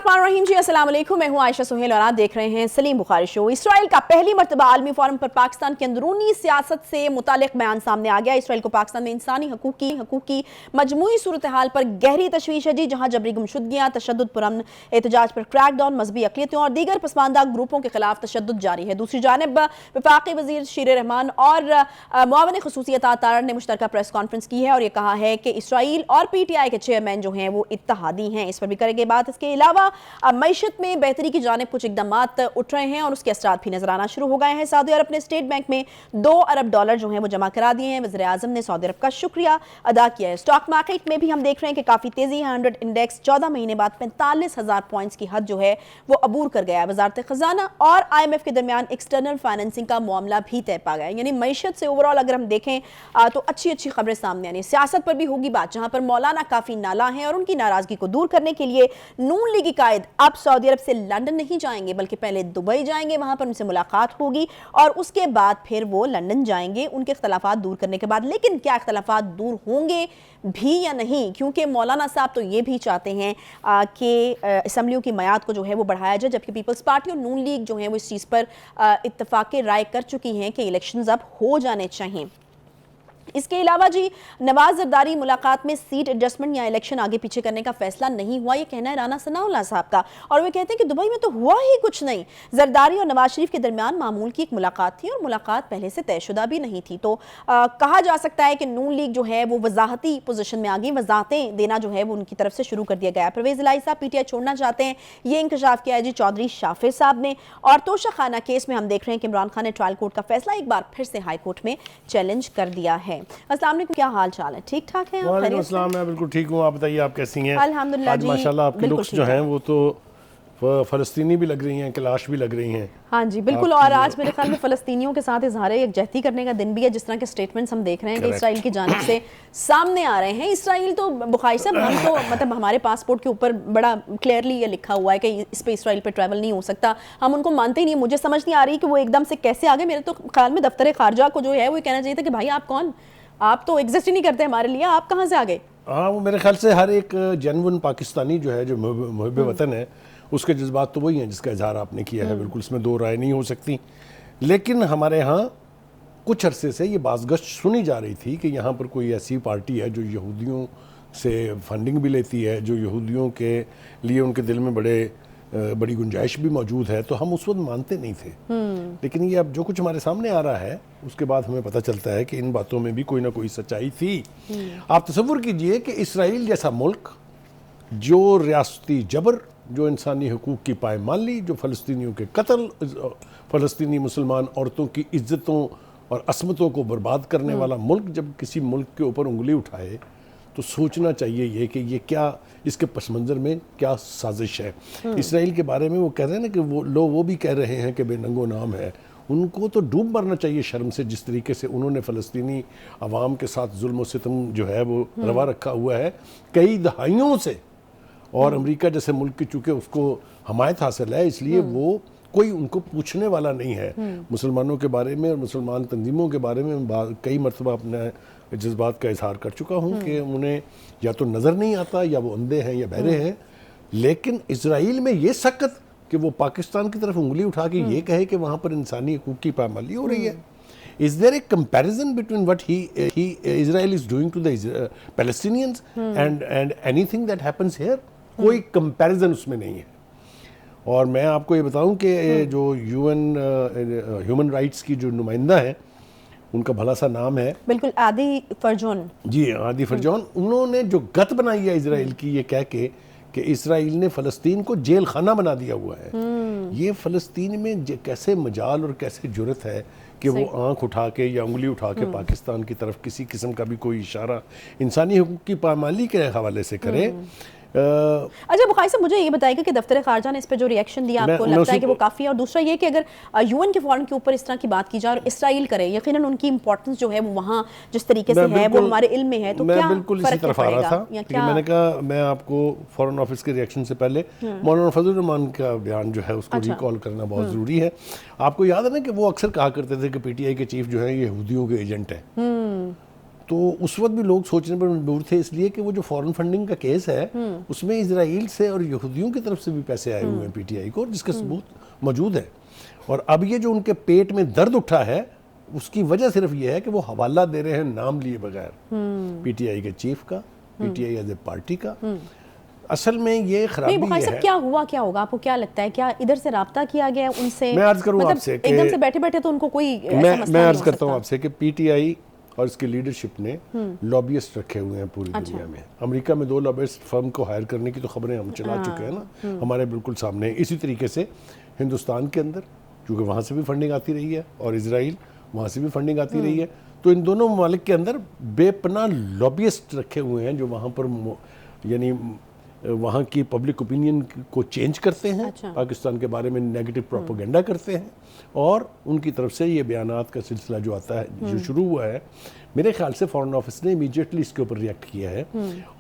बिस्मिल्लाहिर्रहमानिर्रहीम जी, अस्सलाम वालेकुम। मैं हूं आयशा सुहेल और आप देख रहे हैं सलीम बुखारी शो। इसराइल का पहली मर्तबा आलमी फोरम पर पाकिस्तान की अंदरूनी सियासत से मुतालिक बयान सामने आ गया। इसराइल को पाकिस्तान में इंसानी हकूक की मजमूई सूरत हाल पर गहरी तशवीश है जी, जहां जबरी गुमशुदगियां, तशद्दुद पुरअमन एहतजाज पर क्रैकडाउन, मजहबी अक़लियतों और दीगर पसमानदा ग्रुपों के खिलाफ तशद्दुद जारी है। दूसरी जानिब वफाकी वज़ीर शीर रहमान और मुआविन ख़ुसूसियत तार ने मुश्तरका प्रेस कॉन्फ्रेंस की है और यह कहा है कि इसराइल और PTI के चेयरमैन जो हैं वो इत्तेहादी हैं। इस पर भी करेंगे बात। इसके अलावा मईशत में बेहतरी की जानिब कुछ इकदाम उठ रहे हैं और उसके असरात भी नजर आना शुरू हो गए हैं। सऊदी अरब ने स्टेट बैंक में $2 अरब जो हैं वो जमा करा दिए हैं। वज़ीर आज़म ने सऊदी अरब का शुक्रिया अदा किया है। स्टॉक मार्केट में भी हम देख रहे हैं कि काफ़ी तेज़ी है। 100 इंडेक्स 14 महीने बाद 45,000 पॉइंट्स की हद जो है वो अबूर कर गया है। वज़ारत ख़जाना और IMF के दरमियान एक्सटर्नल फाइनेंसिंग का मामला भी तय पा गया है। यानी मईशत से ओवरऑल अगर हम देखें तो अच्छी अच्छी खबरें सामने आनी। सियासत पर भी होगी बात, जहां पर मौलाना काफ़ी नाला हैं और उनकी नाराज़गी को दूर करने के लिए नून लीगी कायद अब सऊदी अरब से लंदन नहीं जाएंगे बल्कि पहले दुबई जाएंगे, वहां पर उनसे मुलाकात होगी और उसके बाद फिर वो लंदन जाएंगे उनके इख्तलाफात दूर करने के बाद। लेकिन क्या इख्तलाफात दूर होंगे भी या नहीं, क्योंकि मौलाना साहब तो ये भी चाहते हैं कि असम्बलियों की मियाद को जो है वो बढ़ाया जाए, जबकि पीपल्स पार्टी और नून लीग जो है वो इस चीज़ पर इत्तफाक राय कर चुकी हैं कि इलेक्शंस अब हो जाने चाहिए। इसके अलावा जी नवाज जरदारी मुलाकात में सीट एडजस्टमेंट या इलेक्शन आगे पीछे करने का फैसला नहीं हुआ, ये कहना है राना सनाउल्लाह साहब का, और वे कहते हैं कि दुबई में तो हुआ ही कुछ नहीं। जरदारी और नवाज शरीफ के दरमियान मामूल की एक मुलाकात थी और मुलाकात पहले से तयशुदा भी नहीं थी। तो कहा जा सकता है कि नून लीग जो है वो वजाहती पोजीशन में आ गई, वजाहतें देना जो है वो उनकी तरफ से शुरू कर दिया गया। परवेज इलाही साहब PTI छोड़ना चाहते हैं, ये इंकशाफ किया है जी चौधरी शाफिर साहब ने। और तोशा खाना केस में हम देख रहे हैं कि इमरान खान ने ट्रायल कोर्ट का फैसला एक बार फिर से हाई कोर्ट में चैलेंज कर दिया है। अस्सलाम वालेकुम, क्या हाल चाल है? ठीक ठाक है? वालेकुम अस्सलाम, मैं बिल्कुल ठीक हूँ। आप बताइए, आप कैसी हैं? अल्हम्दुलिल्लाह जी, माशाल्लाह आपकी लुक्स जो हैं वो तो फ़लस्तीनी भी लग रही हैं, कैलाश भी लग रही हैं। हाँ जी बिल्कुल। और आज मेरे ख्याल में फ़लस्तीनियों के साथ इजहार यकजहती करने का दिन भी है, जिस तरह के स्टेटमेंट्स हम देख रहे हैं कि इसराइल की जानिब से सामने आ रहे हैं। इसराइल तो बुखारी साहब, हम तो मतलब हमारे पासपोर्ट के ऊपर बड़ा क्लियरली ये लिखा हुआ है कि इस पे इसराइल पे ट्रैवल नहीं हो सकता, हम उनको मानते ही नहीं। मुझे समझ नहीं आ रही कि वो एकदम से कैसे आ गए। मेरे तो ख्याल में दफ्तर खारजा को जो है वो कहना चाहिए था कि भाई आप कौन, आप तो एग्जिस्ट ही नहीं करते हमारे लिए, आप कहाँ से आ गए? हाँ, वो मेरे ख्याल से हर एक जेन्युइन पाकिस्तानी जो है, जो मुहिब वतन है, उसके जज्बात तो वही हैं जिसका इजहार आपने किया है। बिल्कुल इसमें दो राय नहीं हो सकती। लेकिन हमारे यहाँ कुछ अरसे से ये बाज़गश्त सुनी जा रही थी कि यहाँ पर कोई ऐसी पार्टी है जो यहूदियों से फंडिंग भी लेती है, जो यहूदियों के लिए उनके दिल में बड़ी गुंजाइश भी मौजूद है। तो हम उस वक्त मानते नहीं थे। लेकिन ये अब जो कुछ हमारे सामने आ रहा है उसके बाद हमें पता चलता है कि इन बातों में भी कोई ना कोई सच्चाई थी। आप तसव्वुर कीजिए कि इसराइल जैसा मुल्क जो रियासती जबर, जो इंसानी हकूक़ की पायमाली, जो फ़लस्तीनियों के कत्ल, फ़लस्तीनी मुसलमान औरतों की इज़्ज़तों और असमतों को बर्बाद करने वाला मुल्क जब किसी मुल्क के ऊपर उंगली उठाए तो सोचना चाहिए ये कि ये क्या, इसके पस मंज़र में क्या साजिश है। इसराइल के बारे में वो कह रहे हैं ना कि वो भी कह रहे हैं कि बेनंगो नाम है। उनको तो डूब मरना चाहिए शर्म से, जिस तरीके से उन्होंने फ़लस्तीनी अवाम के साथ जुल्म और सितम जो है वो रवा रखा हुआ है कई दहाइयों से। और अमेरिका जैसे मुल्क की चूँकि उसको हमायत हासिल है, इसलिए वो कोई उनको पूछने वाला नहीं है। मुसलमानों के बारे में और मुसलमान तंजीमों के बारे में कई मरतबा अपने जज्बात का इजहार कर चुका हूँ कि उन्हें या तो नज़र नहीं आता, या वो अंधे हैं या बहरे हैं। लेकिन इसराइल में ये सकत कि वो पाकिस्तान की तरफ उंगली उठा के ये कहे कि वहाँ पर इंसानी हकूक़ की पायमाली हो रही है। Is there a comparison between what Israel is doing to the Palestinians and anything that happens here? कोई कंपैरिजन उसमें नहीं है। और मैं आपको ये बताऊं कि जो UN ह्यूमन राइट्स की जो नुमाइंदा है, उनका भला सा नाम है बिल्कुल आदि फरजौन जी, आदि फरजौन। उन्होंने जो गत बनाई है इसराइल की, ये कह के कि इसराइल ने फ़लस्तीन को जेल खाना बना दिया हुआ है। ये फ़लस्तीन में कैसे मजाल और कैसे जुर्रत है कि वो आंख उठा के या उंगली उठा के पाकिस्तान की तरफ किसी किस्म का भी कोई इशारा इंसानी हकूक़ की पायमाली के हवाले से करे। अच्छा बुखारी साहब, मुझे ये बताइएगा कि दफ्तर खारजा ने इस पे जो रिएक्शन दिया, आपको लगता है कि वो काफ़ी है? और दूसरा ये कि अगर UN के फोरम के ऊपर इस तरह की बात की जाए और इसराइल करे, यकीनन उनकी इंपॉर्टेंस जो है वो वहाँ जिस तरीके से है वो हमारे इल्म में है, तो क्या बिल्कुल इसी तरफ आ रहा था कि मैंने कहा मैं आपको फॉरेन ऑफिस के रिएक्शन से पहले मौलाना फजलुर रहमान का बयान जो है उसको रिकॉल करना बहुत ज़रूरी है। आपको याद है ना कि वो अक्सर कहा करते थे कि PTI के चीफ जो है ये यहूदियों के एजेंट हैं। तो उस वक्त भी लोग सोचने पर मजबूर थे, इसलिए कि वो जो फॉरेन फंडिंग का केस है उसमें इजराइल से और यहूदियों की तरफ से भी पैसे आए हुए हैं पीटीआई को, जिसका सबूत मौजूद है। और अब ये जो उनके पेट में दर्द उठा है उसकी वजह सिर्फ ये है कि वो हवाला दे रहे हैं नाम लिए बगैर पीटीआई के चीफ का, पीटीआई एज ए पार्टी का। असल में ये खराबी बुखारी साहब, है। क्या हुआ, क्या होगा, आपको क्या लगता है? क्या इधर से राब्ता किया गया उनसे? मैं अर्ज करूं मतलब आपसे एकदम से बैठे बैठे तो उनको कोई मैं अर्ज करता हूं आपसे कि पीटीआई और इसकी लीडरशिप ने लॉबियस्ट रखे हुए हैं पूरी दुनिया में। अमेरिका में 2 लॉबियस्ट फर्म को हायर करने की तो खबरें हम चला चुके हैं ना, हमारे बिल्कुल सामने। इसी तरीके से हिंदुस्तान के अंदर, क्योंकि वहाँ से भी फंडिंग आती रही है, और इजराइल वहाँ से भी फंडिंग आती रही है, तो इन दोनों ममालिक के अंदर बेपनाह लॉबियस्ट रखे हुए हैं जो वहाँ पर यानी वहाँ की पब्लिक ओपिनियन को चेंज करते हैं, पाकिस्तान के बारे में नेगेटिव प्रोपेगेंडा करते हैं, और उनकी तरफ से ये बयानात का सिलसिला जो आता है, जो शुरू हुआ है, मेरे ख्याल से फॉरेन ऑफिस ने इमीडिएटली इसके ऊपर रिएक्ट किया है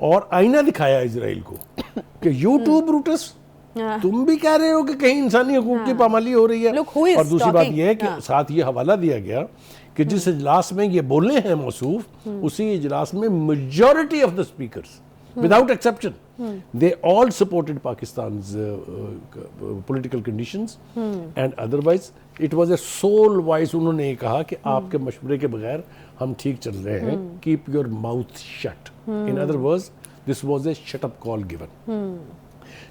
और आईना दिखाया इजराइल को कि यूट्यूब ब्रूटस, तुम भी कह रहे हो कि कहीं इंसानी हकूक की पामाली हो रही है। और दूसरी बात यह है कि साथ ये हवाला दिया गया कि जिस इजलास में ये बोले हैं मौसूफ, उसी इजलास में majority of the speakers without exception they all supported Pakistan's political conditions and otherwise it was a sole voice। उन्होंने ये कहा कि आपके मशवरे के बगैर हम ठीक चल रहे हैं, keep your mouth shut। in other words this was a shut up call given।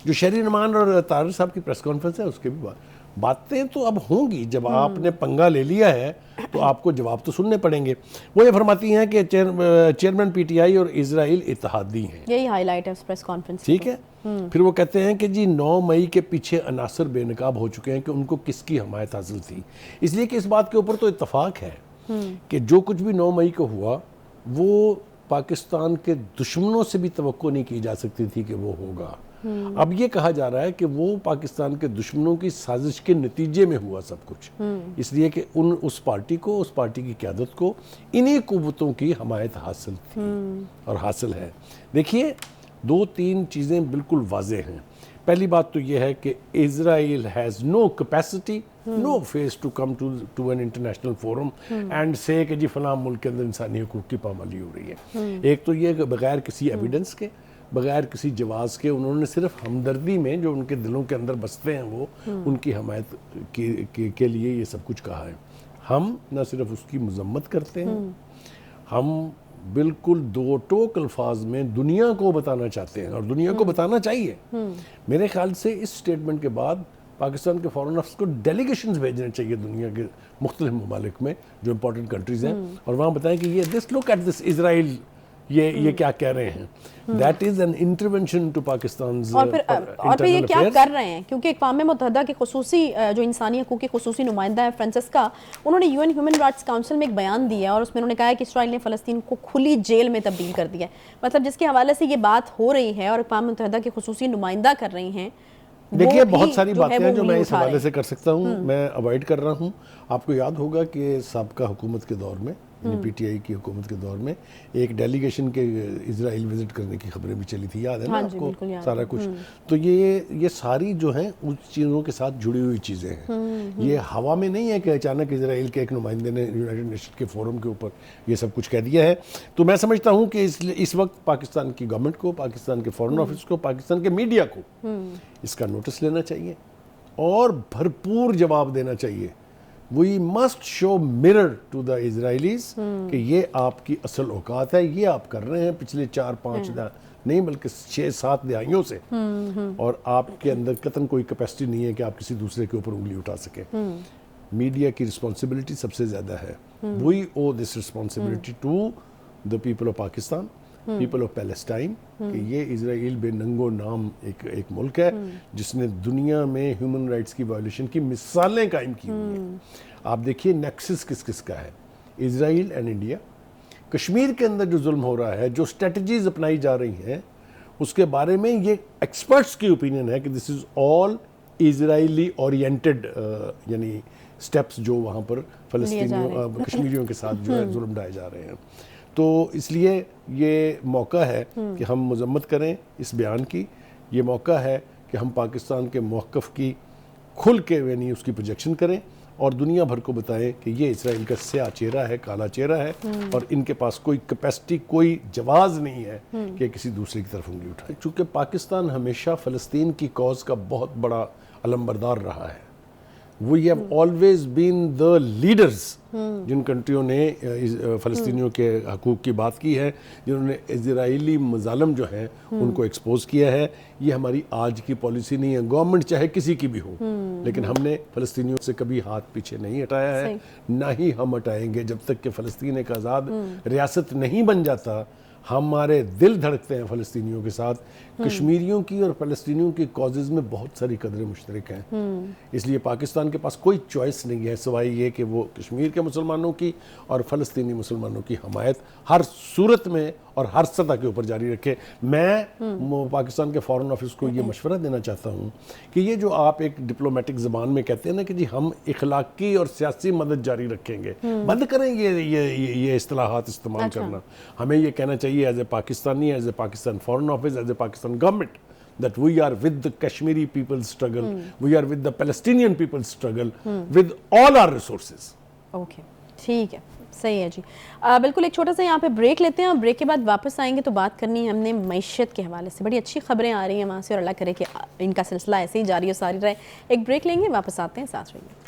जो शहरी नुमान और तारिक साहब की प्रेस कॉन्फ्रेंस है उसके भी बातें तो अब होंगी, जब आपने पंगा ले लिया है तो आपको जवाब तो सुनने पड़ेंगे। वो ये फरमाती हैं कि चेयरमैन पीटीआई और इजराइल इत्तेहादी हैं, यही हाईलाइट है उस प्रेस कॉन्फ्रेंस। ठीक है। फिर वो कहते हैं कि जी 9 मई के पीछे अनासर बेनकाब हो चुके हैं कि उनको किसकी हमायत हासिल थी, इसलिए कि इस बात के ऊपर तो इत्तफाक है कि जो कुछ भी 9 मई को हुआ वो पाकिस्तान के दुश्मनों से भी तवक्को नहीं की जा सकती थी कि वो होगा। अब ये कहा जा रहा है कि वो पाकिस्तान के दुश्मनों की साजिश के नतीजे में हुआ सब कुछ, इसलिए कि उस पार्टी की क़यादत को इन्हीं कुव्वतों की हमायत हासिल थी और हासिल है। देखिए 2-3 चीज़ें बिल्कुल वाज़ेह हैं। पहली बात तो ये है कि Israel has no capacity, no face to come to an international forum and say कि जी फलां मुल्क के अंदर इंसानी हकूक़ की पामाली हो रही है। एक तो ये कि बगैर किसी एविडेंस के, बगैर किसी जवाज के, उन्होंने सिर्फ हमदर्दी में जो उनके दिलों के अंदर बसते हैं वो उनकी हमायत के लिए ये सब कुछ कहा है। हम न सिर्फ उसकी मजम्मत करते हैं, हम बिल्कुल 2 टोक अल्फाज में दुनिया को बताना चाहते हैं और दुनिया को बताना चाहिए। मेरे ख्याल से इस स्टेटमेंट के बाद पाकिस्तान के फॉरेन ऑफिस को डेलीगेशंस भेजने चाहिए दुनिया के मुख्तलिफ ममालिक में जो इंपॉर्टेंट कंट्रीज हैं, और वहाँ बताएं कि ये this look at this Israel, ये क्या कह रहे हैं। That is an intervention to Pakistan. और फिर ये क्या कर रहे हैं, क्योंकि अक़वाम मुत्तहिदा के खुसूसी जो इंसानी हकूक़ के खुसूसी नुमाइंदा है फ्रांसिस्का, उन्होंने यूएन ह्यूमन राइट्स काउंसिल में एक बयान दिया और उसमें उन्होंने कहा है कि इसराइल ने फ़लस्तीन को खुली जेल में तब्दील कर दिया है। मतलब जिसके हवाले से ये बात हो रही है और अक़वाम मुत्तहिदा के खुसूसी नुमाइंदा कर रही हैं। देखिए बहुत सारी बातें हैं जो मैं इस हवाले से कर सकता हूँ, मैं अवॉइड कर रहा हूँ। आपको याद होगा कि साबका हुकूमत के दौर में, पीटीआई की हुकूमत के दौर में एक डेलीगेशन के इजराइल विजिट करने की खबरें भी चली थी, याद है ना आपको सारा कुछ। तो ये सारी जो हैं उस चीज़ों के साथ जुड़ी हुई चीज़ें हैं। ये हवा में नहीं है कि अचानक इजराइल के एक नुमाइंदे ने यूनाइटेड नेशन के फोरम के ऊपर ये सब कुछ कह दिया है। तो मैं समझता हूँ कि इस वक्त पाकिस्तान की गवर्नमेंट को, पाकिस्तान के फॉरेन ऑफिस को, पाकिस्तान के मीडिया को इसका नोटिस लेना चाहिए और भरपूर जवाब देना चाहिए। We must show mirror to the Israelis कि ये आपकी असल औकात है, ये आप कर रहे हैं पिछले 4-5 नहीं बल्कि 6-7 दहाइयों से, और आपके अंदर कतन कोई कैपेसिटी नहीं है कि आप किसी दूसरे के ऊपर उंगली उठा सकें। मीडिया की रिस्पॉन्सिबिलिटी सबसे ज़्यादा है। We owe this responsibility to the people of Pakistan, people of Palestine, कि ये इजराइल बेनंगो नाम एक मुल्क है जिसने दुनिया में ह्यूमन राइट्स की वायलेशन की मिसालें कायम की हुई हैं। आप देखिए नेक्सस किस किस का है, इजराइल एंड इंडिया। कश्मीर के अंदर जो जुल्म हो रहा है, जो स्ट्रेटजीज अपनाई जा रही हैं, उसके बारे में ये एक्सपर्ट्स की ओपिनियन है कि this is all Israeli oriented यानी स्टेप्स जो वहाँ पर फ़लस्तीनियों कश्मीरियों के साथ जो है जुल्म ढाए जा रहे हैं। तो इसलिए ये मौका है कि हम मजम्मत करें इस बयान की, ये मौका है कि हम पाकिस्तान के मौक़िफ़ की खुल के यानी उसकी प्रोजेक्शन करें और दुनिया भर को बताएं कि ये इसराइल का स्याह चेहरा है, काला चेहरा है, और इनके पास कोई कैपेसिटी, कोई जवाज नहीं है कि किसी दूसरे की तरफ उंगली उठाए। चूंकि पाकिस्तान हमेशा फ़लस्तीन की कॉज का बहुत बड़ा अलंबरदार रहा है, we have always been the leaders, जिन कंट्रियों ने फ़लस्तीनियों के हकूक़ की बात की है, जिन्होंने इजराइली मजालम जो हैं उनको एक्सपोज किया है। ये हमारी आज की पॉलिसी नहीं है, गवर्नमेंट चाहे किसी की भी हो, लेकिन हमने फ़लस्तीनियों से कभी हाथ पीछे नहीं हटाया है, ना ही हम हटाएंगे जब तक कि फ़लस्तीन एक आज़ाद रियासत नहीं बन जाता। हमारे दिल धड़कते हैं फ़लस्तीनियों के साथ। कश्मीरियों की और फ़लस्तीनियों की कॉजेज़ में बहुत सारी कदरें मुश्तरक हैं, इसलिए पाकिस्तान के पास कोई चॉइस नहीं है सिवाय ये कि वो कश्मीर के मुसलमानों की और फ़लस्तीनी मुसलमानों की हमायत हर सूरत में और हर सतह के ऊपर जारी रखे। मैं पाकिस्तान के फ़ॉरेन ऑफिस को ये मशवरा देना चाहता हूँ कि ये जो आप एक डिप्लोमेटिक ज़बान में कहते हैं ना कि जी हम इखलाकी और सियासी मदद जारी रखेंगे, बंद करें ये इस्तिलाहात इस्तेमाल करना। हमें ये कहना चाहिए as a Pakistani, as a Pakistan foreign office, as a Pakistan government, that we are with the Kashmiri people's struggle, we are with the Palestinian people's struggle, with all our resources. Okay, ठीक है, सही है जी। बिल्कुल, एक छोटा सा यहाँ पे ब्रेक लेते हैं और ब्रेक के बाद वापस आएंगे तो बात करनी है हमने मईशत के हवाले से। बड़ी अच्छी खबरें आ रही हैं वहाँ से और अल्लाह करे कि इनका सिलसिला ऐसे ही जारी और सारी रहे। एक ब्रेक लेंगे, वापस आते हैं, साथ रहिए।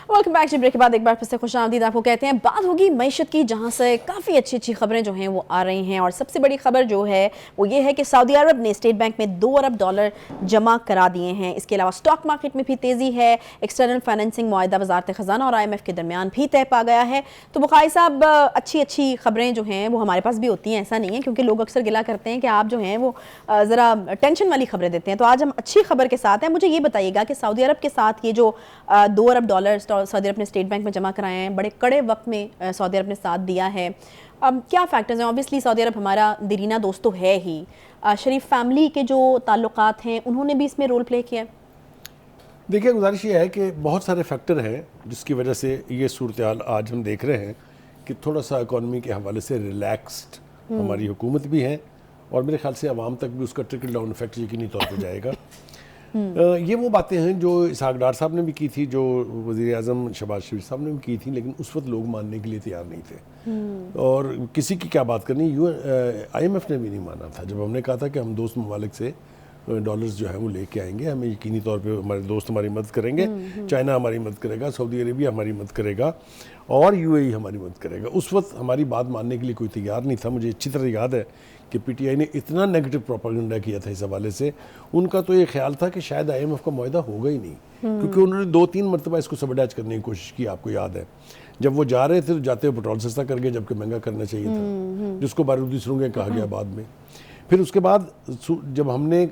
वेलकम बैक जी। ब्रेक के बाद एक बार फिर से खुशामदीद आपको कहते हैं। बात होगी मईशत की, जहां से काफ़ी अच्छी खबरें जो हैं वो आ रही हैं, और सबसे बड़ी खबर जो है वो ये है कि सऊदी अरब ने स्टेट बैंक में $2 अरब जमा करा दिए हैं। इसके अलावा स्टॉक मार्केट में भी तेज़ी है। एक्सटर्नल फाइनेंसिंग मुआहदा वजारत ख़जाना और IMF के दरमियान भी तय पा गया है। तो बुखारी साहब, अच्छी खबरें जो हैं वो हमारे पास भी होती हैं, ऐसा नहीं है, क्योंकि लोग अक्सर गिला करते हैं कि आप जो हैं वो ज़रा टेंशन वाली खबरें देते हैं। तो आज हम अच्छी खबर के साथ हैं। मुझे ये बताइएगा कि सऊदी अरब के साथ ये जो $2 अरब सऊदी अरब ने स्टेट बैंक में जमा कराए हैं, बड़े कड़े वक्त में सऊदी अरब ने साथ दिया है। अब क्या फैक्टर्स हैं? ऑब्वियसली सऊदी अरब हमारा दीरीना दोस्त तो है ही, शरीफ फैमिली के जो ताल्लुकात हैं उन्होंने भी इसमें रोल प्ले किया है। देखिए, गुजारिश ये है कि बहुत सारे फैक्टर हैं जिसकी वजह से ये सूरत हाल आज हम देख रहे हैं कि थोड़ा सा इकॉनमी के हवाले से रिलैक्स्ड हमारी हुकूमत भी है, और मेरे ख्याल से आवाम तक भी उसका ट्रिकल डाउन इफेक्ट यकीनी तौर पर जाएगा। ये वो बातें हैं जो इसहाक डार साहब ने भी की थी, जो वज़ीर आज़म शहबाज शरीफ साहब ने भी की थी, लेकिन उस वक्त लोग मानने के लिए तैयार नहीं थे। और किसी की क्या बात करनी, IMF ने भी नहीं माना था जब हमने कहा था कि हम दोस्त ममालिक से डॉलर्स जो है वो लेके आएंगे, हमें यकीनी तौर पे हमारे दोस्त हमारी मदद करेंगे, चाइना हमारी मदद करेगा, सऊदी अरेबिया हमारी मदद करेगा और UAE हमारी मदद करेगा। उस वक्त हमारी बात मानने के लिए कोई तैयार नहीं था। मुझे अच्छी तरह याद है कि PTI ने इतना नेगेटिव प्रोपेगेंडा किया था इस हवाले से। उनका तो ये ख्याल था कि शायद IMF का मुआहदा होगा ही नहीं, क्योंकि उन्होंने 2-3 मरतबा इसको सबटैच करने की कोशिश की। आपको याद है जब वो जा रहे थे तो जाते हुए पेट्रोल सस्ता कर गए, जबकि महंगा करना चाहिए था, जिसको बारूदी सुरंगें कहा गया बाद में। फिर उसके बाद जब हमने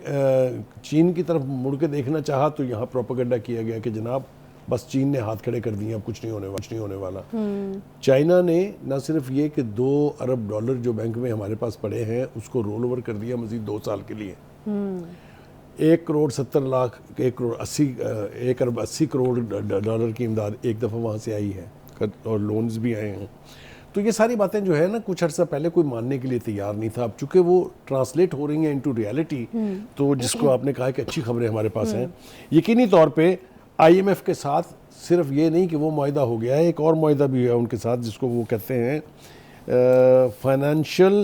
चीन की तरफ मुड़ के देखना चाहा तो यहाँ प्रोपेगेंडा किया गया कि जनाब बस चीन ने हाथ खड़े कर दिए, अब कुछ नहीं होने वाला। चाइना ने न सिर्फ ये कि $2 अरब जो बैंक में हमारे पास पड़े हैं उसको रोल ओवर कर दिया मजीद 2 साल के लिए। 1 करोड़ 70 लाख, 1 अरब 80 करोड़ डॉलर की इमदाद एक दफ़ा वहाँ से आई है, और लोन्स भी आए हैं। तो ये सारी बातें जो है ना, कुछ अर्सा पहले कोई मानने के लिए तैयार नहीं था। अब चूंकि वो ट्रांसलेट हो रही हैं इनटू रियलिटी, तो जिसको आपने कहा कि अच्छी खबरें हमारे पास हैं, यकीनी तौर पे IMF के साथ सिर्फ ये नहीं कि वो मुआहदा हो गया है, एक और मुआहदा भी है उनके साथ जिसको वो कहते हैं फाइनेंशियल,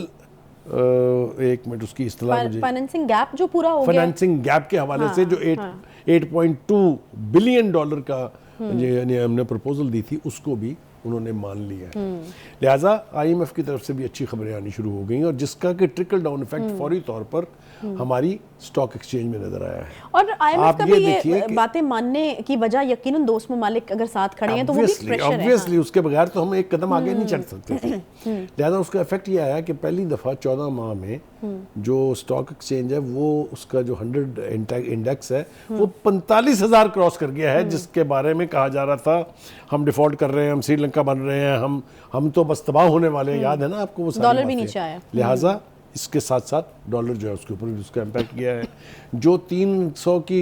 एक मिनट उसकी इस्तेलाह, फाइनेंसिंग गैप जो पूरा हो गया, फाइनेंसिंग गैप के हवाले से जो 8.2 बिलियन डॉलर का हमने प्रपोजल दी थी, उसको भी उन्होंने मान लिया है। लिहाजा IMF की तरफ से भी अच्छी खबरें आनी शुरू हो गई और जिसका कि ट्रिकल डाउन इफेक्ट फौरी तौर पर हमारी स्टॉक एक्सचेंज में नजर आया है। और IMF का भी ये बातें मानने की वजह यकीनन दोस्त ममालिक अगर साथ खड़े हैं तो वो भी प्रेशर है। ऑब्वियसली उसके बगैर तो हम एक कदम आगे नहीं चढ़ सकते थे। लिहाजा उसका इफेक्ट ये आया कि पहली दफ़ा 14 माह में जो स्टॉक एक्सचेंज है वो उसका जो 100 इंडेक्स है वो 45,000 क्रॉस कर गया है, जिसके बारे में कहा जा रहा था हम डिफॉल्ट कर रहे हैं, हम श्रीलंका बन रहे हैं, हम तो बस तबाह होने वाले हैं। याद है ना आपको वो सारी डॉलर भी नीचे आया। लिहाजा इसके साथ साथ डॉलर जो है उसके ऊपर भी उसका इम्पैक्ट किया है। जो 300 की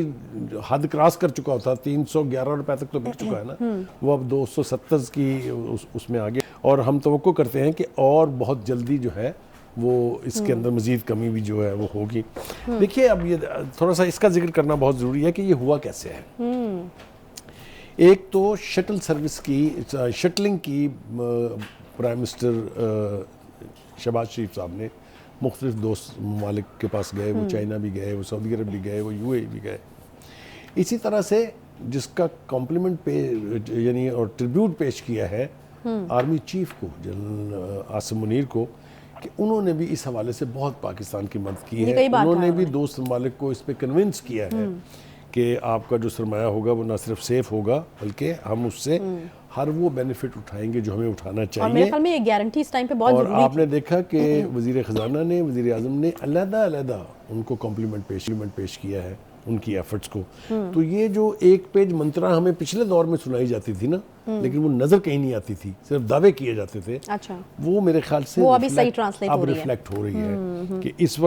हद क्रॉस कर चुका था, 311 रुपए तक तो बिक चुका है ना, वो अब 270 की उसमें आ गया। और हम तवक्को करते हैं कि और बहुत जल्दी जो है वो इसके अंदर मज़ीद कमी भी जो है वो होगी। देखिए, अब ये थोड़ा सा इसका जिक्र करना बहुत ज़रूरी है कि ये हुआ कैसे है। एक तो शटल सर्विस की, शटलिंग की, प्राइम मिनिस्टर शहबाज शरीफ साहब ने मुख्तलिफ दोस्त ममालिक के पास गए, वो चाइना भी गए, वो सऊदी अरब भी गए, वो यूएई भी गए। इसी तरह से जिसका कॉम्प्लीमेंट पे यानी और ट्रिब्यूट पेश किया है आर्मी चीफ को, जनरल आसिम मुनीर को, कि उन्होंने भी इस हवाले से बहुत पाकिस्तान की मदद की है। उन्होंने भी दोस्त ममालिक को इस पे कन्विंस किया है कि आपका जो सरमाया होगा वो ना सिर्फ सेफ होगा बल्कि हम उससे हर वो बेनिफिट उठाएंगे जो हमें उठाना चाहिए। और मेरे ख्याल में ये गारंटी इस टाइम पे बहुत और आपने देखा कि वज़ीर ख़जाना ने, वज़ीर आज़म ने अलग-अलग उनको कॉम्प्लीमेंट पेश किया है उनकी एफर्ट्स को। तो ये जो एक पेज मंत्रा हमें पिछले दौर में सुनाई जाती थी ना, लेकिन वो नज़र कहीं नहीं आती थी, सिर्फ दावे किए जाते थे। अच्छा, वो मेरे ख्याल से वो अभी सही ट्रांसलेट हो रही है। रिफ्लेक्ट हो रही है कि इस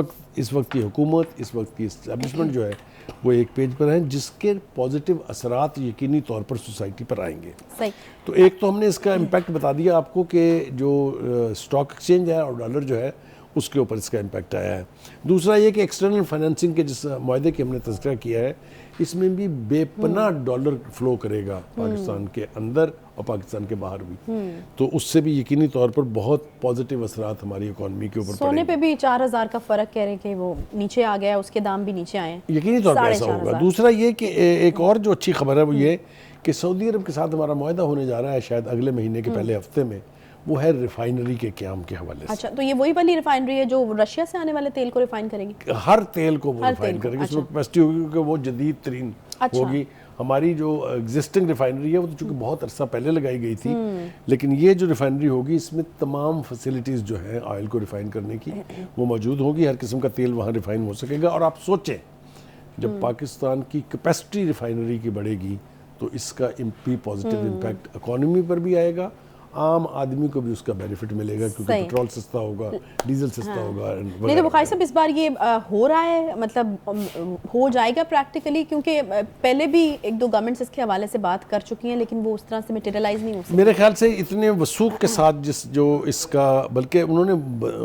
वक्त की हुकूमत, इस वक्त की एस्टेब्लिशमेंट जो है वो एक पेज पर है जिसके पॉजिटिव असरात यकीनी तौर पर सोसाइटी पर आएंगे। सही। तो एक तो हमने इसका इम्पैक्ट बता दिया आपको कि जो स्टॉक एक्सचेंज है और डॉलर जो है उसके ऊपर इसका इम्पैक्ट आया है। दूसरा ये कि एक्सटर्नल फाइनेंसिंग के जिस माहदे की हमने तज़किरा किया है, इसमें भी बेपनाह डॉलर फ्लो करेगा पाकिस्तान के अंदर और पाकिस्तान के बाहर भी। तो उससे भी यकीनी तौर पर बहुत पॉजिटिव असरात हमारी इकॉनमी के ऊपर सोने पे भी 4000 का फ़र्क कह रहे हैं कि वो नीचे आ गया, उसके दाम भी नीचे आए हैं, यकीनी तौर पर ऐसा होगा। दूसरा ये कि एक और जो अच्छी खबर है वो ये कि सऊदी अरब के साथ हमारा मुआहदा होने जा रहा है शायद अगले महीने के पहले हफ्ते में, वो है रिफाइनरी के क़याम के हवाले से। अच्छा, तो ये वही वाली रिफाइनरी है जो रशिया से आने वाले तेल को रिफाइन करेगी? हर तेल को वो रिफाइन करेगी। उसमें कैपेसिटी होगी क्योंकि वो जदीद तरीन होगी। हमारी जो एग्जिस्टिंग रिफाइनरी है वो तो चूंकि बहुत अरसा पहले लगाई गई थी, लेकिन ये जो रिफाइनरी होगी इसमें तमाम फैसिलिटीज़ जो है ऑयल को रिफाइन करने की वो मौजूद होगी। हर किस्म का तेल वहाँ रिफाइन हो सकेगा। और आप सोचें, जब पाकिस्तान की कैपेसिटी रिफाइनरी की बढ़ेगी तो इसका भी पॉजिटिव इम्पैक्ट इकॉनमी पर भी आएगा, आम आदमी को भी उसका बेनिफिट मिलेगा क्योंकि पेट्रोल सस्ता होगा, डीजल सस्ता होगा। नहीं तो बुखारी साहब, इस बार ये हो रहा है, मतलब हो जाएगा प्रैक्टिकली, क्योंकि पहले भी एक दो गवर्नमेंट्स इसके हवाले से बात कर चुकी हैं लेकिन वो उस तरह से मटेरियलाइज नहीं हो सकती। मेरे ख्याल से इतने वसूख के साथ जो इसका, बल्कि उन्होंने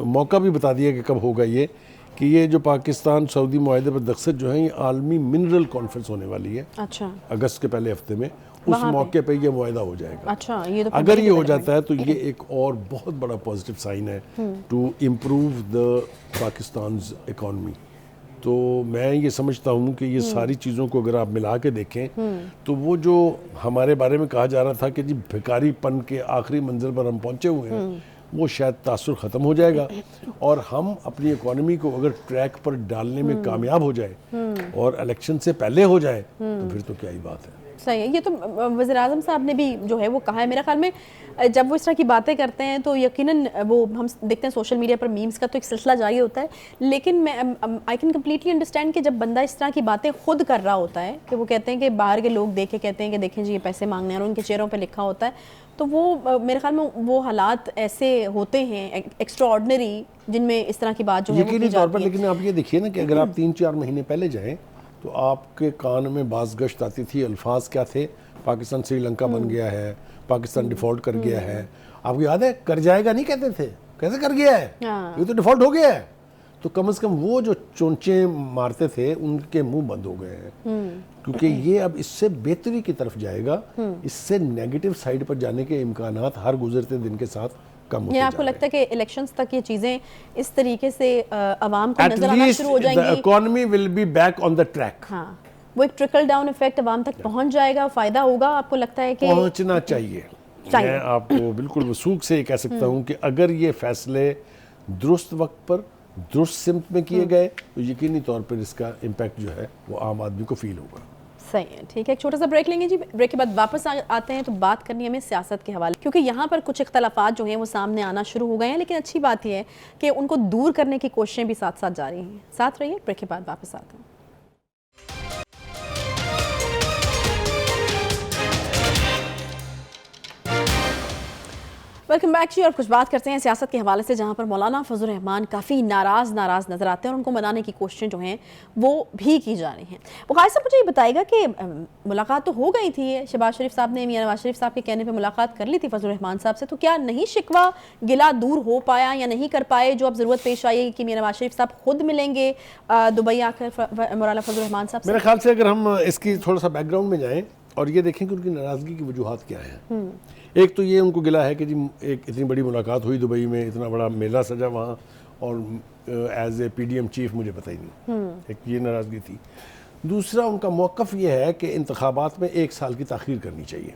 मौका भी बता दिया कि कब होगा ये, कि ये जो पाकिस्तान सऊदी मुआहदे पर दस्तखत जो है ये आलमी मिनरल कॉन्फ्रेंस होने वाली है। अच्छा, अगस्त के पहले हफ्ते में उस मौके पे ये मुआहदा हो जाएगा। अच्छा, ये तो अगर ये हो जाता है तो ये एक और बहुत बड़ा पॉजिटिव साइन है to improve the Pakistan's economy. तो मैं ये समझता हूँ कि ये सारी चीज़ों को अगर आप मिला के देखें तो वो जो हमारे बारे में कहा जा रहा था कि जी भिखारीपन के आखिरी मंजिल पर हम पहुँचे हुए हैं, वो शायद तासुर ख़त्म हो जाएगा और हम अपनी इकॉनमी को अगर ट्रैक पर डालने में कामयाब हो जाए और इलेक्शन से पहले हो जाए तो फिर तो क्या ही बात है। सही है। ये तो वज़ीर आज़म साहब ने भी जो है वो कहा है। मेरे ख्याल में जब वो इस तरह की बातें करते हैं तो यकीनन वो हम देखते हैं सोशल मीडिया पर मीम्स का तो एक सिलसिला जारी होता है, लेकिन मैं आई कैन कम्प्लीटली अंडरस्टैंड कि जब बंदा इस तरह की बातें खुद कर रहा होता है कि वो कहते हैं कि बाहर के लोग देखे कहते हैं कि देखें जी ये पैसे मांगने हैं और उनके चेहरों पर लिखा होता है, तो वो मेरे ख्याल में वो हालात ऐसे होते हैं एक्स्ट्राऑर्डिनरी जिनमें इस तरह की बात जो है यकीनी तौर पर। लेकिन आप ये देखिए ना कि अगर आप 3-4 महीने पहले जाएँ तो आपके कान में बाज़ गश्त आती थी, अल्फाज क्या थे, पाकिस्तान श्रीलंका बन गया है, पाकिस्तान डिफ़ॉल्ट कर गया है। आपको याद है, कर जाएगा नहीं कहते थे, कैसे कर गया है, ये तो डिफ़ॉल्ट हो गया है। तो कम से कम वो जो चोंचे मारते थे उनके मुंह बंद हो गए हैं, क्योंकि ये अब इससे बेहतरी की तरफ जाएगा। इससे नेगेटिव साइड पर जाने के इम्कानात हर गुजरते दिन के साथ कम होते जा रहे हैं। आपको लगता है कि इलेक्शंस तक ये चीजें इस तरीके से अवाम को नजर आना शुरू हो जाएंगी? Economy will be back on the track. हाँ, वो एक ट्रिकल डाउन इफेक्ट अवाम तक पहुंच जाएगा, फायदा होगा। आपको लगता है कि पहुंचना चाहिए? मैं आपको बिल्कुल वसूख से कह सकता हूं कि अगर ये फैसले दुरुस्त वक्त पर दुरुस्त सिमत में किए गए तो यकीनी तौर पर इसका इम्पैक्ट जो है वो आम आदमी को फील होगा। सही है, ठीक है। एक छोटा सा ब्रेक लेंगे जी। ब्रेक के बाद वापस आते हैं तो बात करनी है हमें सियासत के हवाले, क्योंकि यहाँ पर कुछ इख्तलाफात जो हैं वो सामने आना शुरू हो गए हैं, लेकिन अच्छी बात यह है कि उनको दूर करने की कोशिशें भी साथ साथ जारी हैं। साथ रहिए, ब्रेक के बाद वापस आते हैं। वेलकम बैक जी। और कुछ बात करते हैं सियासत के हवाले से, जहां पर मौलाना फजल रहमान काफ़ी नाराज़ नज़र आते हैं और उनको मनाने की कोशिशें जो हैं वो भी की जा रही हैं। बुखारी साहब मुझे ये बताएगा कि मुलाकात तो हो गई थी, शहबाज शरीफ साहब ने मियां नवाज शरीफ साहब के कहने पर मुलाकात कर ली थी फजल रहमान साहब से, तो क्या नहीं शिकवा गिला दूर हो पाया या नहीं कर पाए जो अब ज़रूरत पेश आई कि मियां नवाज शरीफ साहब खुद मिलेंगे दुबई आकर मौलाना फजल रहमान साहब से? मेरे ख्याल से अगर हम इसकी थोड़ा सा बैकग्राउंड में जाएं और ये देखें कि उनकी नाराज़गी की वजूहात क्या है। एक तो ये उनको गिला है कि जी एक इतनी बड़ी मुलाकात हुई दुबई में, इतना बड़ा मेला सजा वहाँ, और एज ए पीडीएम चीफ मुझे पता ही नहीं, एक ये नाराज़गी थी। दूसरा उनका मौक़िफ़ ये है कि इंतखाबात में 1 साल की ताख़ीर करनी चाहिए।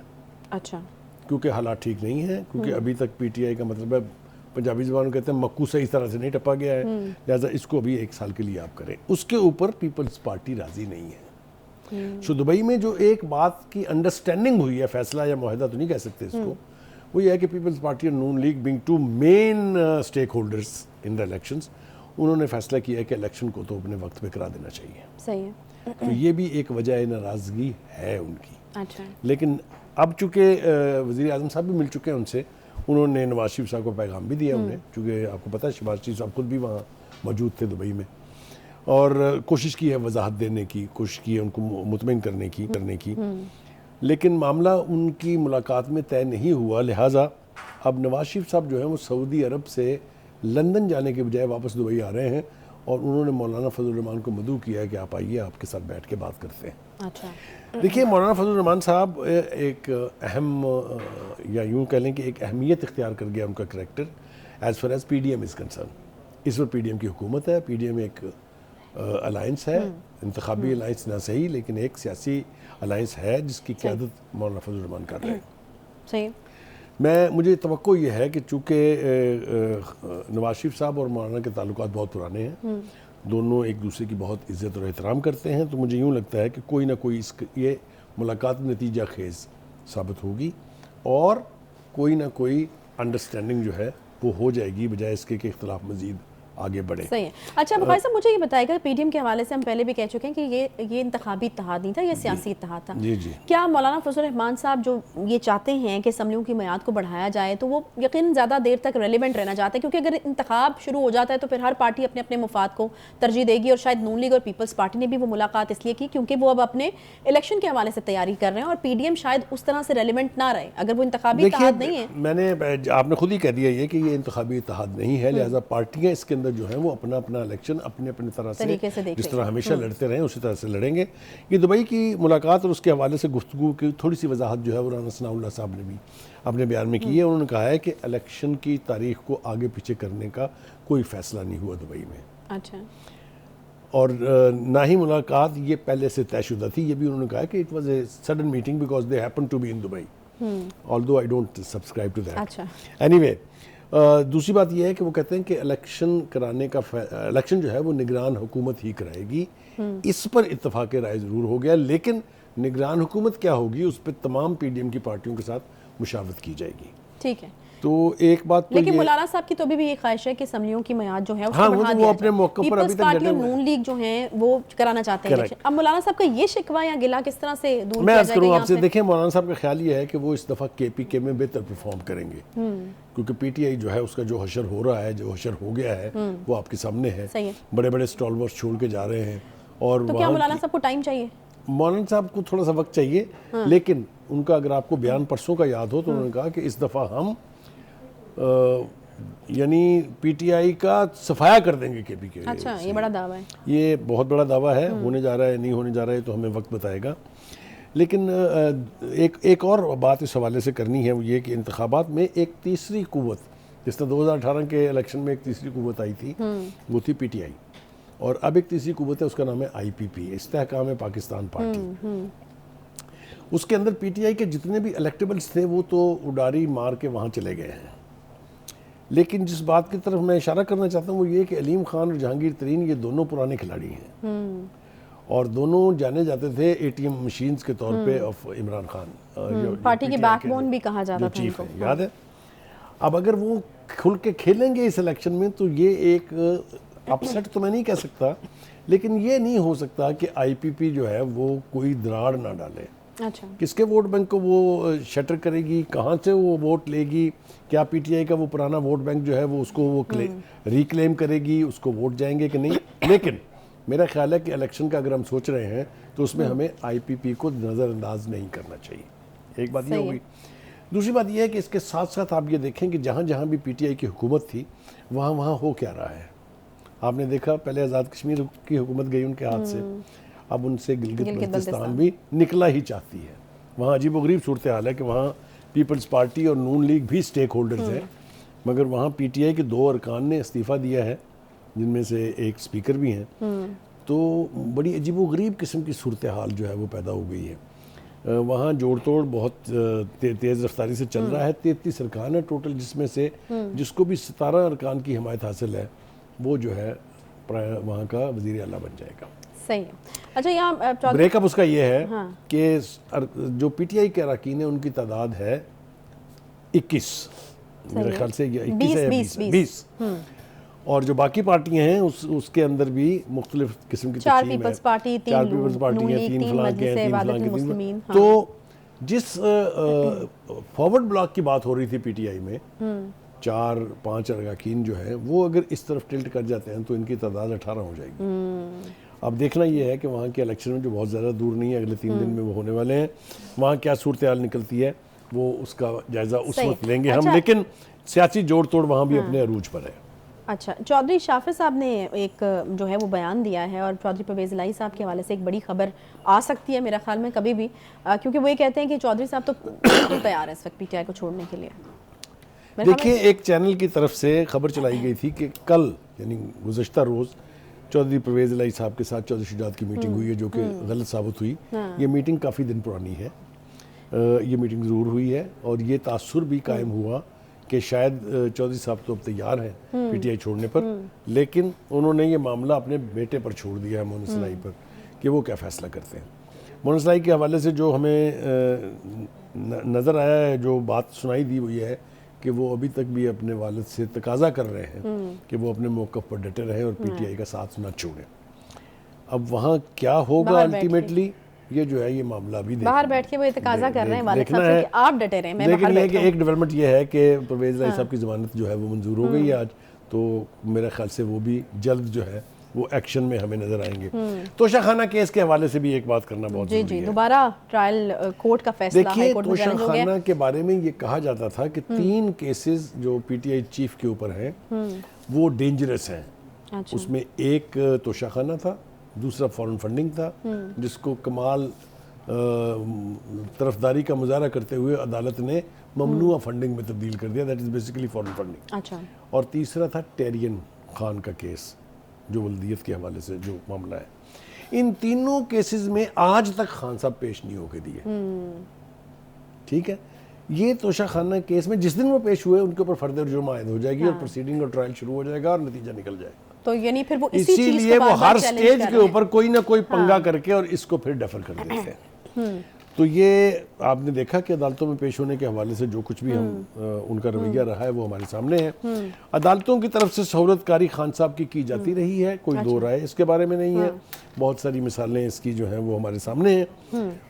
अच्छा। क्योंकि हालात ठीक नहीं है, क्योंकि अभी तक पीटीआई का मतलब है, पंजाबी ज़बान में कहते हैं मक्कू सही तरह से नहीं टपा गया है, लिहाजा इसको अभी 1 साल के लिए आप करें। उसके ऊपर पीपल्स पार्टी राज़ी नहीं है। सो दुबई में जो एक बात की अंडरस्टैंडिंग हुई है, फैसला या मुआहदा तो नहीं कह सकते इसको, वो ये है कि पीपल्स पार्टी और नून league being two main stakeholders in the elections, उन्होंने फैसला किया है कि इलेक्शन को तो अपने वक्त पे करा देना चाहिए। सही है। तो ये भी एक वजह नाराज़गी है उनकी। अच्छा। लेकिन अब चूँकि वज़ीर आज़म साहब भी मिल चुके हैं उनसे, उन्होंने नवाज शरीफ साहब को पैगाम भी दिया उन्हें, चूँकि आपको पता है शहबाज शरीफ साहब खुद भी वहाँ मौजूद थे दुबई में, और कोशिश की है वजाहत देने की, कोशिश की है उनको मुतमईन करने की। लेकिन मामला उनकी मुलाकात में तय नहीं हुआ, लिहाजा अब नवाज शरीफ साहब जो हैं वो सऊदी अरब से लंदन जाने के बजाय वापस दुबई आ रहे हैं, और उन्होंने मौलाना फजल रहमान को मदऊ किया है कि आप आइए, आपके साथ बैठ के बात करते हैं। अच्छा। देखिए, मौलाना फजल रहमान साहब एक अहम, या यूँ कह लें कि एक अहमियत इख्तियार कर गया उनका character as far as PDM is concern. इस वक्त पीडीएम की हुकूमत है, पीडीएम एक अलायंस है, इंतखाबी अलायंस ना सही लेकिन एक सियासी अलायंस है जिसकी क़यादत मौलाना फजल रहमान कर रहे हैं। सही। मुझे तवक्को ये है कि चूँकि नवाज शरीफ साहब और मौलाना के ताल्लुकात बहुत पुराने हैं, दोनों एक दूसरे की बहुत इज़्ज़त और एहतराम करते हैं, तो मुझे यूँ लगता है कि कोई ना कोई ये मुलाकात नतीजा खेज़ साबित होगी और कोई ना कोई अंडरस्टैंडिंग जो है वो हो जाएगी, बजाय इसके कि इख्तिलाफ मज़ीद आगे बढ़े। सही है। अच्छा बुखारी साहब, मुझे ये बताएगा, पीडीएम के हवाले से हम पहले भी कह चुके हैं कि ये इंतखाबी इत्तेहाद नहीं था, ये सियासी इत्तेहाद था। जी जी। क्या मौलाना फजल रहमान साहब जो ये चाहते हैं कि असम्बलियों की मियाद को बढ़ाया जाए, तो वो यकीन ज़्यादा देर तक रेलिवेंट रहना चाहते हैं, क्योंकि अगर इंतखाब शुरू हो जाता है तो फिर हर पार्टी अपने अपने मुफाद को तरजीह देगी, और शायद नून लीग और पीपल्स पार्टी ने भी वो मुलाकात इसलिए की क्योंकि वो अब अपने इलेक्शन के हवाले से तैयारी कर रहे हैं, और पीडीएम शायद उस तरह से रेलिवेंट ना रहे अगर वो इंतखाबी इत्तेहाद नहीं है। आपने खुद ही कह दिया ये कि ये इंतखाबी इत्तेहाद नहीं है, लिहाजा पार्टियां इसके अंदर जो है वो अपना इलेक्शन अपने अपने तरह से जिस तरह हमेशा लड़ते रहे उसी तरह से लड़ेंगे। ये दुबई की मुलाकात और उसके हवाले से गुफ्तगू की थोड़ी सी वजाहत जो है वो राना सनाउल्लाह साहब ने भी अपने बयान में की है। उन्होंने कहा है कि इलेक्शन की तारीख को आगे पीछे करने का कोई फैसला नहीं हुआ दुबई में। अच्छा। और ना ही मुलाकात ये पहले से तयशुदा थी, ये भी उन्होंने कहा कि it was a sudden meeting because they happen to be in Dubai, although I don't subscribe to that. अच्छा। एनीवे, दूसरी बात यह है कि वो कहते हैं कि इलेक्शन कराने का इलेक्शन जो है वो निगरान हुकूमत ही कराएगी। इस पर इत्तफाक राय ज़रूर हो गया, लेकिन निगरान हुकूमत क्या होगी उस पर तमाम पीडीएम की पार्टियों के साथ मुशावरत की जाएगी। ठीक है। तो एक बात तो लेकिन मौलाना साहब की तो भी ये ख्वाहिश है कि असम्बलियों की मियाद जो है उसको बढ़ा दिया अपने मौके पर अभी तक पार्टी और नून लीग जो है वो कराना चाहते हैं इलेक्शन। अब मौलाना साहब का ये शिकवा या गिला किस तरह से दूर मैं किया अर्ज करूं आपसे, जाएगा? देखिए मौलाना साहब का ख्याल ये है कि वो इस दफ़ा केपीके में बेहतर परफॉर्म करेंगे, क्योंकि पीटीआई जो है उसका जो हशर हो रहा है, जो हशर हो गया है वो आपके सामने है। बड़े बड़े स्टॉलवर्स छोड़ के जा रहे हैं। और तो क्या मौलाना साहब को टाइम चाहिए? मौलाना साहब को थोड़ा सा वक्त चाहिए, लेकिन उनका अगर आपको बयान परसों का याद हो तो उन्होंने कहा कि इस दफ़ा हम यानी पीटीआई का सफाया कर देंगे केपीके। अच्छा, ये बड़ा दावा है। ये बहुत बड़ा दावा है, होने जा रहा है नहीं होने जा रहा है तो हमें वक्त बताएगा। लेकिन एक और बात इस हवाले से करनी है, वो ये कि इंतखाबात में एक तीसरी कुव्वत, जिस तरह 2018 के इलेक्शन में एक तीसरी कुव्वत आई थी वो थी पीटीआई, और अब एक तीसरी कुव्वत है, उसका नाम है आईपीपी, इस्तेहकाम है पाकिस्तान पार्टी। उसके अंदर पीटीआई के जितने भी इलेक्टेबल्स थे वो तो उडारी मार के वहाँ चले गए हैं। लेकिन जिस बात की तरफ मैं इशारा करना चाहता हूँ वो ये कि अलीम खान और जहांगीर तरीन ये दोनों पुराने खिलाड़ी हैं, और दोनों जाने जाते थे एटीएम मशीन्स के तौर पे ऑफ इमरान खान, पार्टी के बैकबोन भी कहा जाता था चीफ है, याद है। अब अगर वो खुल के खेलेंगे इस इलेक्शन में तो ये एक अपसेट तो मैं नहीं कह सकता, लेकिन ये नहीं हो सकता कि आईपीपी जो है वो कोई दरार ना डाले। अच्छा, किसके वोट बैंक को वो शटर करेगी, कहाँ से वो वोट लेगी, क्या पीटीआई का वो पुराना वोट बैंक जो है वो उसको वो रिक्लेम करेगी, उसको वोट जाएंगे कि नहीं। लेकिन मेरा ख्याल है कि इलेक्शन का अगर हम सोच रहे हैं तो उसमें हमें आईपीपी को नज़रअंदाज नहीं करना चाहिए। एक बात ये हो गई। दूसरी बात यह है कि इसके साथ साथ आप ये देखें कि जहाँ जहाँ भी पीटीआई की हुकूमत थी वहाँ वहाँ हो क्या रहा है। आपने देखा पहले आज़ाद कश्मीर की हुकूमत गई उनके हाथ से, अब उनसे गिलगित बल्तिस्तान भी निकला ही चाहती है। वहाँ अजीबोगरीब सूरत हाल है कि वहाँ पीपल्स पार्टी और नून लीग भी स्टेक होल्डर्स हैं, मगर वहाँ पीटीआई के 2 अरकान ने इस्तीफ़ा दिया है, जिनमें से एक स्पीकर भी हैं। तो बड़ी अजीबोगरीब किस्म की सूरत हाल जो है वो पैदा हो गई है। वहाँ जोड़ तोड़ बहुत तेज़ रफ्तारी से चल रहा है। 33 अरकान है टोटल, जिसमें से जिसको भी 17 अरकान की हिमायत हासिल है वो जो है वहाँ का वज़ीर आला बन जाएगा। सही है। अच्छा, यहाँ ब्रेकअप उसका ये है कि जो पीटीआई के अरकान है उनकी तादाद है 21, मेरे ख्याल से 21 है या 20। और जो बाकी पार्टियां हैं उसके अंदर भी मुख्तलिफ किस्म की 4 पीपल्स पार्टी, 3 पीपल्स पार्टी हैं, 3 फलां के हैं, 3 फलां के। तो जिस फॉरवर्ड ब्लॉक की बात हो रही थी पीटीआई में, 4-5 अरकान जो है वो अगर इस तरफ टिल्ट कर जाते हैं तो इनकी तादाद 18 हो जाएगी। अब देखना ये है कि वहाँ के इलेक्शन में जो बहुत ज़्यादा दूर नहीं है, अगले 3 दिन में वो होने वाले हैं, वहाँ क्या सूरत हाल निकलती है वो उसका जायज़ा उस वक्त लेंगे हम। लेकिन सियासी जोड़ तोड़ वहाँ भी अपने अरूज पर है। अच्छा, चौधरी शाफिर साहब ने एक जो है वो बयान दिया है और चौधरी परवेज़ इलाही साहब के हवाले से एक बड़ी खबर आ सकती है मेरा ख्याल में कभी भी, क्योंकि वो ये कहते हैं कि चौधरी साहब तो बिल्कुल तैयार है इस वक्त पीटीआई को छोड़ने के लिए। देखिए, एक चैनल की तरफ से खबर चलाई गई थी कि कल यानी गुज़श्ता रोज़ चौधरी परवेज़ इलाही साहब के साथ चौधरी शुजात की मीटिंग हुई है, जो कि गलत साबित हुई। ये मीटिंग काफ़ी दिन पुरानी है, ये मीटिंग ज़रूर हुई है और ये तासुर भी कायम हुआ कि शायद चौधरी साहब तो अब तैयार हैं पीटीआई छोड़ने पर, लेकिन उन्होंने ये मामला अपने बेटे पर छोड़ दिया है, मोहन इस्लाही पर, कि वो क्या फ़ैसला करते हैं। मोहन इस्लाही के हवाले से जो हमें नज़र आया है, जो बात सुनाई दी वो ये है कि वो अभी तक भी अपने वालिद से तकाजा कर रहे हैं कि वो अपने मौक़िफ़ पर डटे रहें और पीटीआई का साथ न छोड़ें। अब वहाँ क्या होगा अल्टीमेटली, ये जो है ये मामला अभी बाहर बैठ के वो तकाजा कर रहे हैं वालिद साहब से कि आप डटे रहें, मैं बाहर बैठा हूं। एक डेवलपमेंट ये है कि परवेज़ इलाही साहब की ज़मानत जो है वो मंजूर हो गई है आज, तो मेरे ख्याल से वो भी जल्द जो है वो एक्शन में हमें नजर आएंगे। तोशाखाना केस के हवाले से भी एक बात करना बहुत जरूरी है। दोबारा ट्रायल कोर्ट का फैसला, देखिए, तोशाखाना के बारे में ये कहा जाता था कि 3 केसेस जो पीटीआई चीफ के ऊपर हैं वो डेंजरस हैं। अच्छा। उसमें एक तोशाखाना था, दूसरा फॉरेन फंडिंग था, जिसको कमाल तरफदारी का मुजाहरा करते हुए अदालत ने ममनुआ फंडिंग में तब्दील कर दिया, that is basically foreign funding. अच्छा। और तीसरा था टेरियन खान का केस, जो वल्दियत के हवाले से जो मामला है। इन तीनों केसेस में आज तक खान साहब पेश नहीं होके दिए। ठीक है, ये तोशाखाना केस में जिस दिन वो पेश हुए उनके ऊपर फर्दर जुर्म आयद हो जाएगी और प्रोसीडिंग और ट्रायल शुरू हो जाएगा और नतीजा निकल जाएगा। तो यानी फिर वो इसीलिए वो हर स्टेज के ऊपर कोई ना कोई पंगा करके और इसको फिर डेफर कर देते हैं। तो ये आपने देखा कि अदालतों में पेश होने के हवाले से जो कुछ भी हम उनका रवैया रहा है वो हमारे सामने है। अदालतों की तरफ से सहूलतकारी खान साहब की जाती रही है, कोई दो राय इसके बारे में नहीं है। बहुत सारी मिसालें इसकी जो हैं वो हमारे सामने हैं।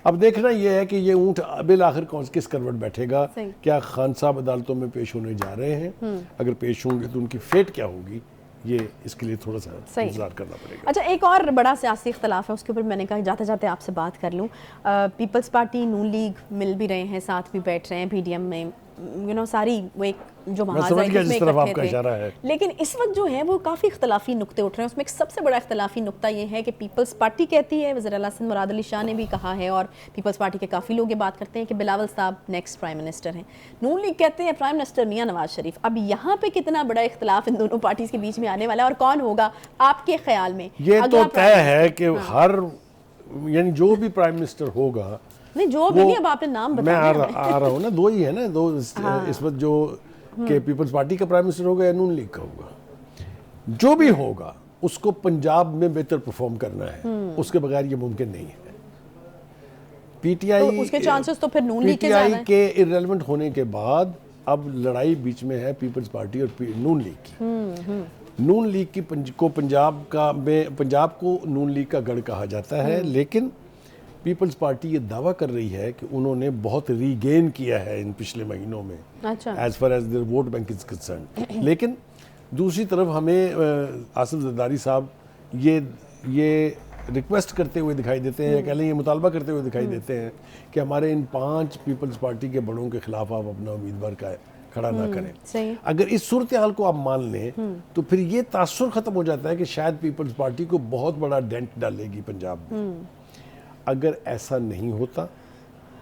अब देखना यह है कि ये ऊंट बिल आखिर कौन किस करवट बैठेगा। क्या खान साहब अदालतों में पेश होने जा रहे हैं? अगर पेश होंगे तो उनकी फेट क्या होगी, ये इसके लिए थोड़ा सा इंतजार करना पड़ेगा। अच्छा, एक और बड़ा सियासी इख्तलाफ है, उसके ऊपर मैंने कहा जाते जाते आपसे बात कर लूँ। पीपल्स पार्टी, नून लीग मिल भी रहे हैं, साथ भी बैठ रहे हैं पीडीएम में, सारी वो एक जो है। लेकिन इस वक्त जो है वो काफ़ी इख्तलाफी नुक्ते उठ रहे हैं। उसमें एक सबसे बड़ा इख्तलाफी नुक्ता ये है कि पीपल्स पार्टी कहती है, वज़ीर आला सिंध मुराद अली शाह ने भी कहा है और पीपल्स पार्टी के काफ़ी लोग ये बात करते हैं कि बिलावल साहब नेक्स्ट प्राइम मिनिस्टर हैं। नून लीग कहते हैं प्राइम मिनिस्टर मियां नवाज शरीफ। अब यहाँ पे कितना बड़ा इख्तलाफ इन दोनों पार्टीज के बीच में आने वाला है और कौन होगा आपके ख्याल में? ये तो तय है कि हर यानी जो भी प्राइम मिनिस्टर होगा, नहीं जो भी नहीं, अब आपने नाम बताया, मैं आ रहा हूँ ना, दो ही है ना, दो इस वक्त जो कि पीपल्स पार्टी का प्राइम मिनिस्टर होगा या नून लीग का होगा। जो भी होगा उसको पंजाब में बेहतर परफॉर्म करना है, उसके बगैर ये मुमकिन नहीं है। पीटीआई तो उसके चांसेस तो फिर नून लीग के ज़्यादा हैं। के इररिलेवेंट होने के बाद अब लड़ाई बीच में है पीपल्स पार्टी और नून लीग की। नून लीग की को पंजाब को नून लीग का गढ़ कहा जाता है, लेकिन पीपल्स पार्टी ये दावा कर रही है कि उन्होंने बहुत रीगेन किया है इन पिछले महीनों में, अच्छा, as far as their vote bank is concern. लेकिन दूसरी तरफ हमें आसिफ जरदारी साहब ये रिक्वेस्ट करते हुए दिखाई देते हैं, या कह लें ये मुतालबा करते हुए दिखाई देते हैं कि हमारे इन 5 पीपल्स पार्टी के बड़ों के खिलाफ आप अपना उम्मीदवार का खड़ा ना करें। सही। अगर इस सूरत हाल को आप मान लें तो फिर ये तासुर खत्म हो जाता है कि शायद पीपल्स पार्टी को बहुत बड़ा डेंट डालेगी पंजाब में। अगर ऐसा नहीं होता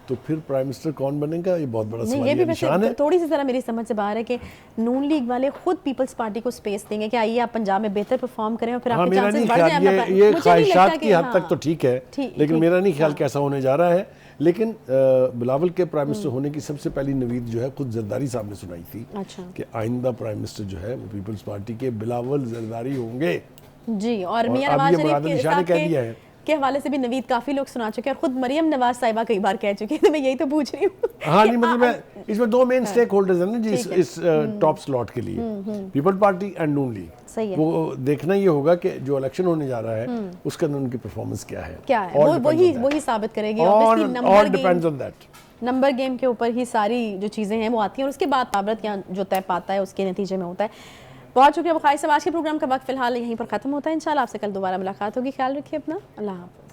तो फिर प्राइम मिनिस्टर कौन बनेगा, ये बहुत बड़ा नहीं, ये सवालिया भी निशान वैसे है। थोड़ी सी जरा मेरी समझ से बाहर है कि नून लीग वाले खुद पीपल्स पार्टी को स्पेस देंगे कि आइए आप पंजाब में बेहतर परफॉर्म करें और फिर हाँ, आपके मेरा चांसेस नहीं बढ़ ख्याल, जाएं। ये मुझे नहीं ख्वाहिशात लगता की कि हद तक तो ठीक है, लेकिन मेरा नहीं ख्याल कैसा होने जा रहा है। लेकिन बिलावल के प्राइम मिनिस्टर होने की सबसे पहली नवीद जो है खुद जरदारी साहब ने सुनाई थी अच्छा, कि आइंदा प्राइम मिनिस्टर जो है वो पीपल्स पार्टी के बिलावल जरदारी होंगे जी। और मियां अब नवाज ये शरीफ मुराद निशा ने कह दिया है के हवाले से भी नवीद काफी लोग सुना चुके हैं और खुद मरियम नवाज साहिबा कई बार कह चुकी है, तो मैं यही तो पूछ रही हूँ। हाँ नहीं, मतलब मैं इसमें 2 मेन स्टेक होल्डर्स हैं ना जी इस टॉप स्लॉट के लिए, people party and Noon league. सही है। वो देखना ये होगा कि जो इलेक्शन होने जा रहा है उसके अंदर उनकी परफॉर्मेंस क्या है, वही साबित करेगी। All depends on that. Number game के ऊपर ही सारी जो चीजें हैं वो आती हैं और उसके बाद बाबरत यहाँ जो तय पाता है उसके नतीजे में होता है। बहुत शुक्रिया बुखारी साहब। आज के प्रोग्राम का वक्त फिलहाल यहीं पर खत्म होता है। इंशाल्लाह आपसे कल दोबारा मुलाकात होगी। ख्याल रखिए अपना। अल्लाह हाफ़िज़।